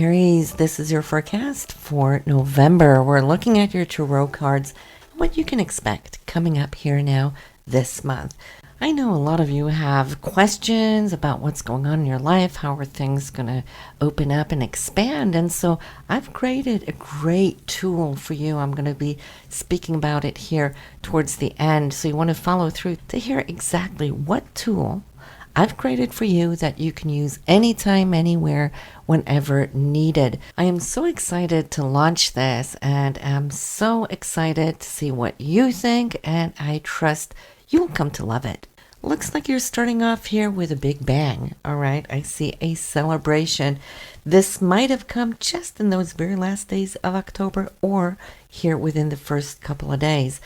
Aries, this is your forecast for November. We're looking at your tarot cards, what you can expect coming up here now this month. I know a lot of you have questions about what's going on in your life, how are things going to open up and expand, and so I've created a great tool for you. I'm going to be speaking about it here towards the end, so you want to follow through to hear exactly what tool I've created for you that you can use anytime, anywhere, whenever needed. I am so excited to launch this, and I'm so excited to see what you think, and I trust you'll come to love it. Looks like you're starting off here with a big bang. All right, I see a celebration. This might have come just in those very last days of October or here within the first couple of days.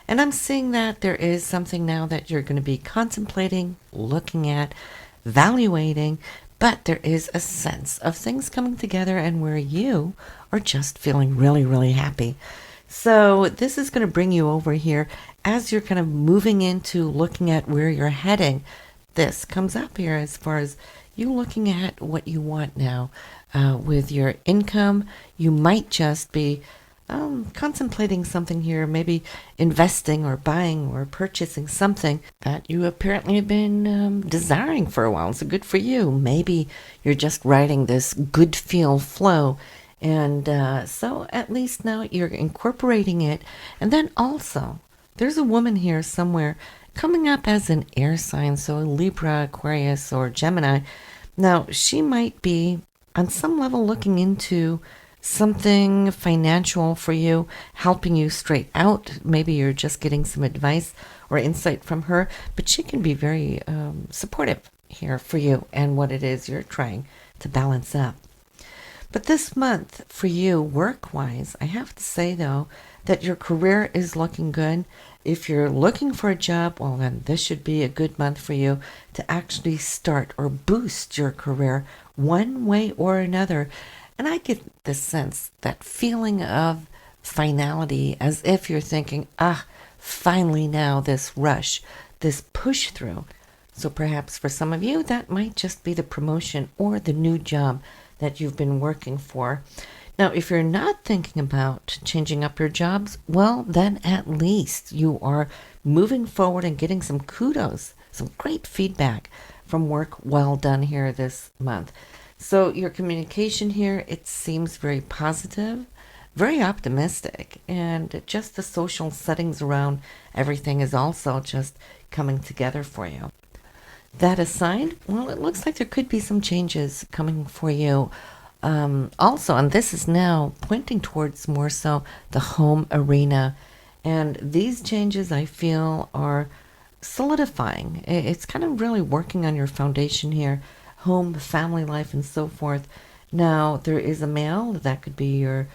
And I'm seeing that there is something now that you're going to be contemplating, looking at, evaluating, but there is a sense of things coming together and where you are just feeling really, really happy. So this is going to bring you over here as you're kind of moving into looking at where you're heading. This comes up here as far as you looking at what you want now with your income. You might just be contemplating something here, maybe investing or buying or purchasing something that you apparently have been desiring for a while. So good for you. Maybe you're just riding this good feel flow. And so at least now you're incorporating it. And then also, there's a woman here somewhere coming up as an air sign, so Libra, Aquarius, or Gemini. Now, she might be on some level looking into something financial for you, helping you straight out. Maybe you're just getting some advice or insight from her, but she can be very supportive here for you and what it is you're trying to balance up. But this month for you, work-wise, I have to say, though, that your career is looking good. If you're looking for a job, well, then this should be a good month for you to actually start or boost your career one way or another. And I get this sense, that feeling of finality, as if you're thinking, finally now this rush, this push through. So perhaps for some of you, that might just be the promotion or the new job that you've been working for. Now, if you're not thinking about changing up your jobs, well, then at least you are moving forward and getting some kudos, some great feedback from work well done here this month. So your communication here, it seems very positive, very optimistic, and just the social settings around everything is also just coming together for you. That aside, well, it looks like there could be some changes coming for you. Also, and this is now pointing towards more so the home arena. And these changes, I feel, are solidifying. It's kind of really working on your foundation here, home, family life, and so forth. Now, there is a male. That could be your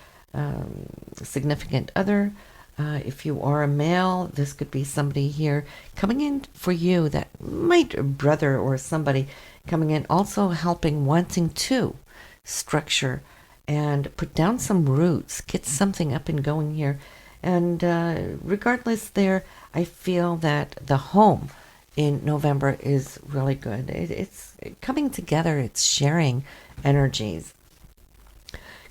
significant other. If you are a male, this could be somebody here coming in for you that might a brother or somebody coming in, also helping, wanting to structure and put down some roots, get something up and going here. And regardless there, I feel that the home in November is really good. It's coming together. It's sharing energies.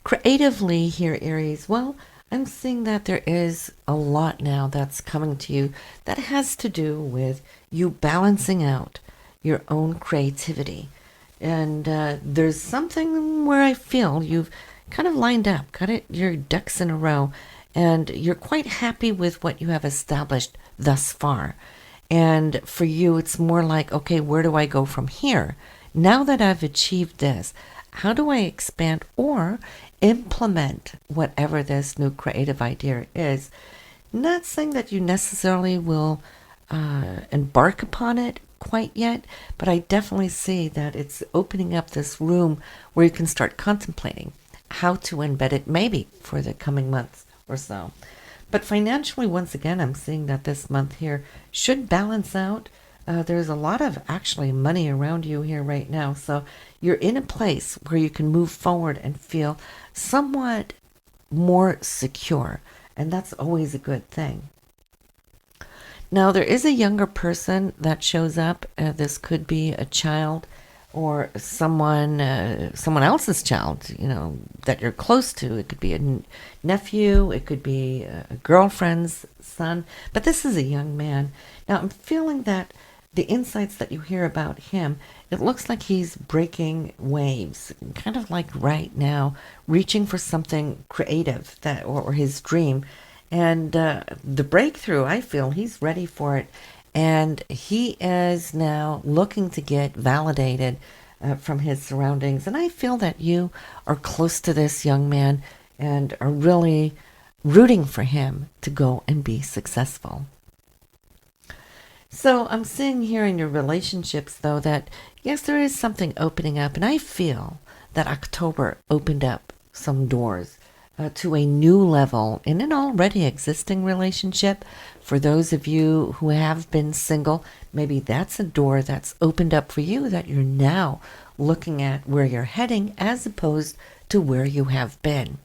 Creatively here, Aries, well, I'm seeing that there is a lot now that's coming to you that has to do with you balancing out your own creativity. And there's something where I feel you've kind of lined up, got your ducks in a row, and you're quite happy with what you have established thus far. And for you, it's more like, okay, where do I go from here? Now that I've achieved this, how do I expand or implement whatever this new creative idea is? Not saying that you necessarily will embark upon it quite yet, but I definitely see that it's opening up this room where you can start contemplating how to embed it maybe for the coming months or so. But financially, once again, I'm seeing that this month here should balance out. There's a lot of actually money around you here right now. So you're in a place where you can move forward and feel somewhat more secure. And that's always a good thing. Now, there is a younger person that shows up. This could be a child or someone else's child, that you're close to. It could be a nephew, it could be a girlfriend's son, but this is a young man. Now I'm feeling that the insights that you hear about him, it looks like he's breaking waves, kind of like right now, reaching for something creative or his dream. And the breakthrough, I feel he's ready for it. And he is now looking to get validated from his surroundings. And I feel that you are close to this young man and are really rooting for him to go and be successful. So I'm seeing here in your relationships, though, that yes, there is something opening up. And I feel that October opened up some doors to a new level in an already existing relationship. For those of you who have been single, maybe that's a door that's opened up for you, that you're now looking at where you're heading as opposed to where you have been.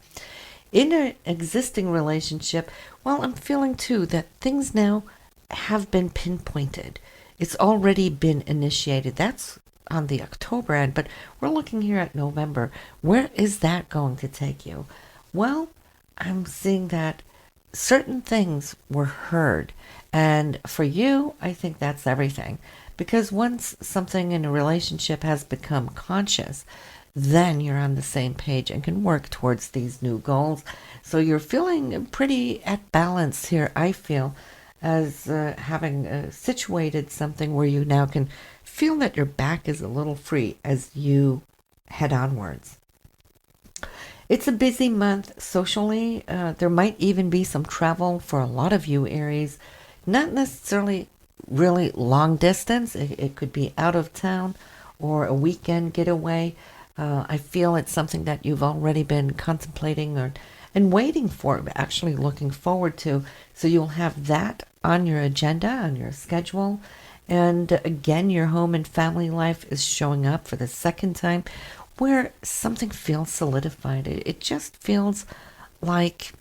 In an existing relationship, well, I'm feeling too that things now have been pinpointed. It's already been initiated. That's on the October end, but we're looking here at November. Where is that going to take you? Well, I'm seeing that certain things were heard. And for you, I think that's everything. Because once something in a relationship has become conscious, then you're on the same page and can work towards these new goals. So you're feeling pretty at balance here, I feel, as having situated something where you now can feel that your back is a little free as you head onwards. It's a busy month socially. There might even be some travel for a lot of you, Aries. Not necessarily really long distance. It could be out of town or a weekend getaway. I feel it's something that you've already been contemplating and waiting for, actually looking forward to. So you'll have that on your agenda, on your schedule. And again, your home and family life is showing up for the second time, where something feels solidified. It just feels like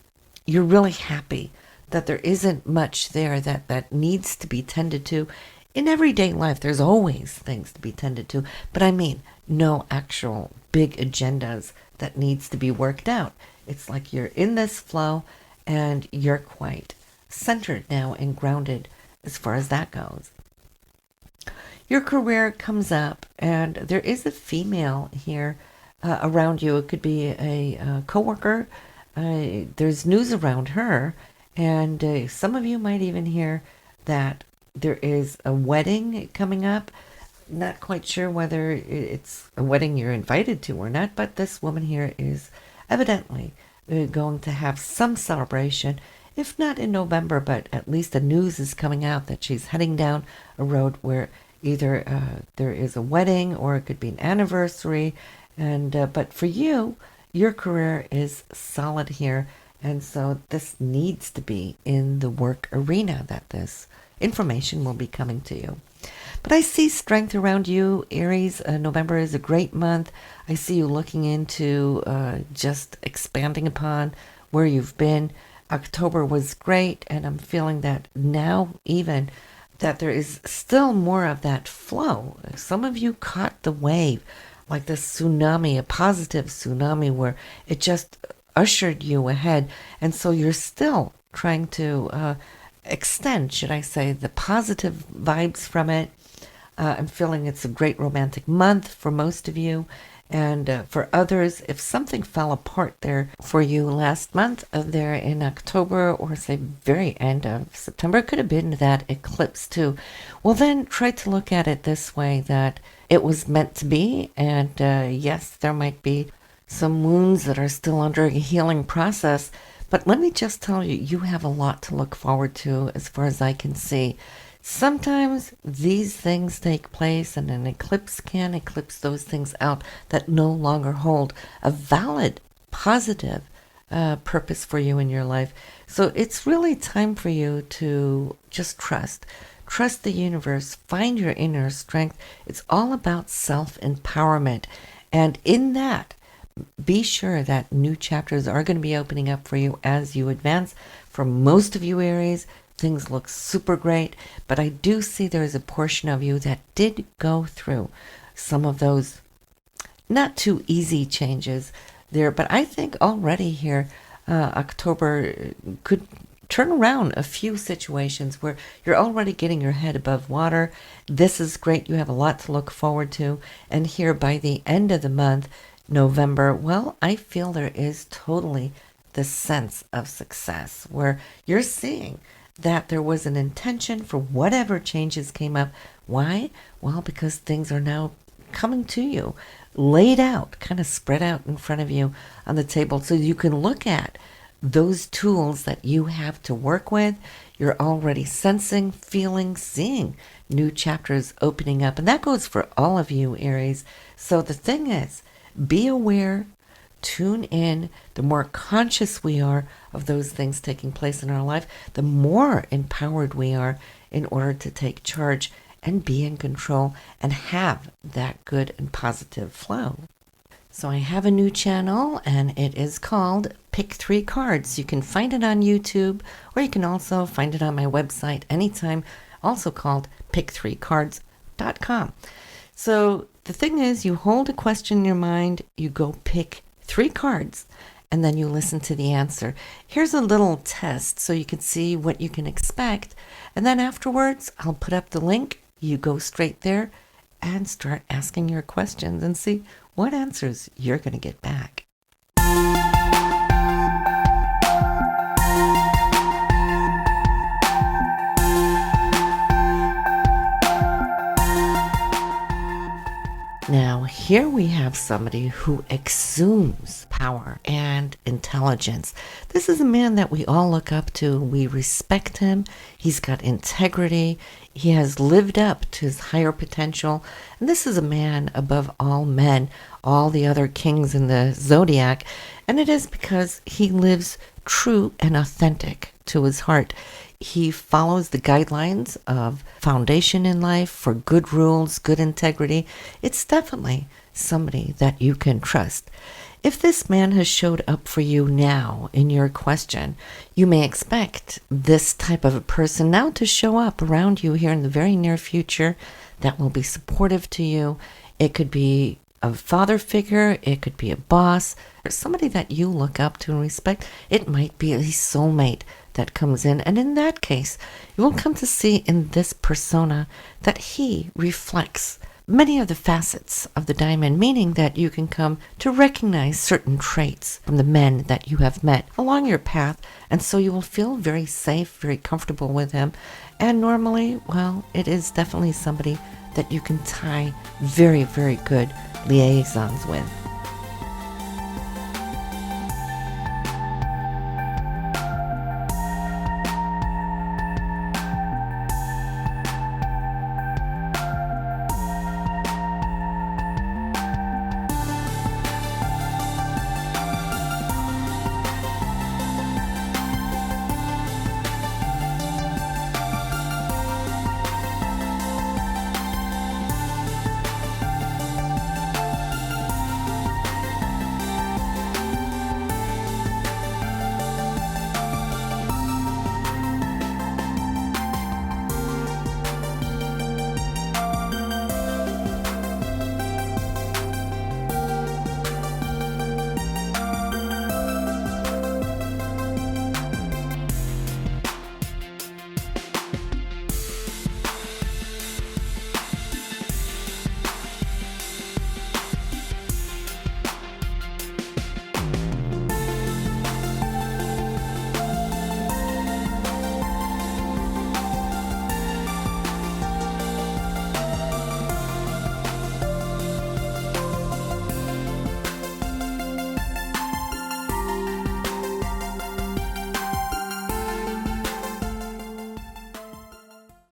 you're really happy that there isn't much there that needs to be tended to. In everyday life, there's always things to be tended to, but I mean, no actual big agendas that needs to be worked out. It's like you're in this flow and you're quite centered now and grounded as far as that goes. Your career comes up, and there is a female here around you. It could be a coworker. There's news around her, and some of you might even hear that there is a wedding coming up. Not quite sure whether it's a wedding you're invited to or not, but this woman here is evidently going to have some celebration, if not in November, but at least the news is coming out that she's heading down a road where either there is a wedding or it could be an anniversary. And but for you, your career is solid here. And so this needs to be in the work arena that this information will be coming to you. But I see strength around you, Aries. November is a great month. I see you looking into just expanding upon where you've been. October was great, and I'm feeling that now even that there is still more of that flow. Some of you caught the wave, like this tsunami, a positive tsunami where it just ushered you ahead. And so you're still trying to extend, should I say, the positive vibes from it. I'm feeling it's a great romantic month for most of you. And for others, if something fell apart there for you last month, there in October or say very end of September, it could have been that eclipse too. Well, then try to look at it this way, that it was meant to be. And yes, there might be some wounds that are still under a healing process. But let me just tell you, you have a lot to look forward to as far as I can see. Sometimes these things take place and an eclipse can eclipse those things out that no longer hold a valid, positive purpose for you in your life. So it's really time for you to just trust. Trust the universe. Find your inner strength. It's all about self-empowerment. And in that, be sure that new chapters are going to be opening up for you as you advance. For most of you, Aries, things look super great, but I do see there is a portion of you that did go through some of those not too easy changes there. But I think already here, October could turn around a few situations where you're already getting your head above water. This is great. You have a lot to look forward to. And here by the end of the month, November, well, I feel there is totally the sense of success where you're seeing that there was an intention for whatever changes came up. Why? Well, because things are now coming to you, laid out, kind of spread out in front of you on the table so you can look at those tools that you have to work with. You're already sensing, feeling, seeing new chapters opening up. And that goes for all of you, Aries. So the thing is, be aware, tune in. The more conscious we are of those things taking place in our life, the more empowered we are in order to take charge and be in control and have that good and positive flow. So I have a new channel and it is called Pick 3 Cards. You can find it on YouTube or you can also find it on my website anytime, also called pick3cards.com. So the thing is, you hold a question in your mind, you go pick 3 cards, and then you listen to the answer. Here's a little test so you can see what you can expect. And then afterwards, I'll put up the link. You go straight there and start asking your questions and see what answers you're going to get back. Now, here we have somebody who exudes power and intelligence. This is a man that we all look up to. We respect him. He's got integrity. He has lived up to his higher potential. And this is a man above all men, all the other kings in the zodiac. And it is because he lives true and authentic to his heart. He follows the guidelines of foundation in life for good rules, good integrity. It's definitely somebody that you can trust. If this man has showed up for you now in your question, you may expect this type of a person now to show up around you here in the very near future that will be supportive to you. It could be a father figure, it could be a boss, or somebody that you look up to and respect. It might be a soulmate that comes in, and in that case, you will come to see in this persona that he reflects many of the facets of the diamond, meaning that you can come to recognize certain traits from the men that you have met along your path, and so you will feel very safe, very comfortable with him. And normally, well, it is definitely somebody that you can tie very, very good liaisons with.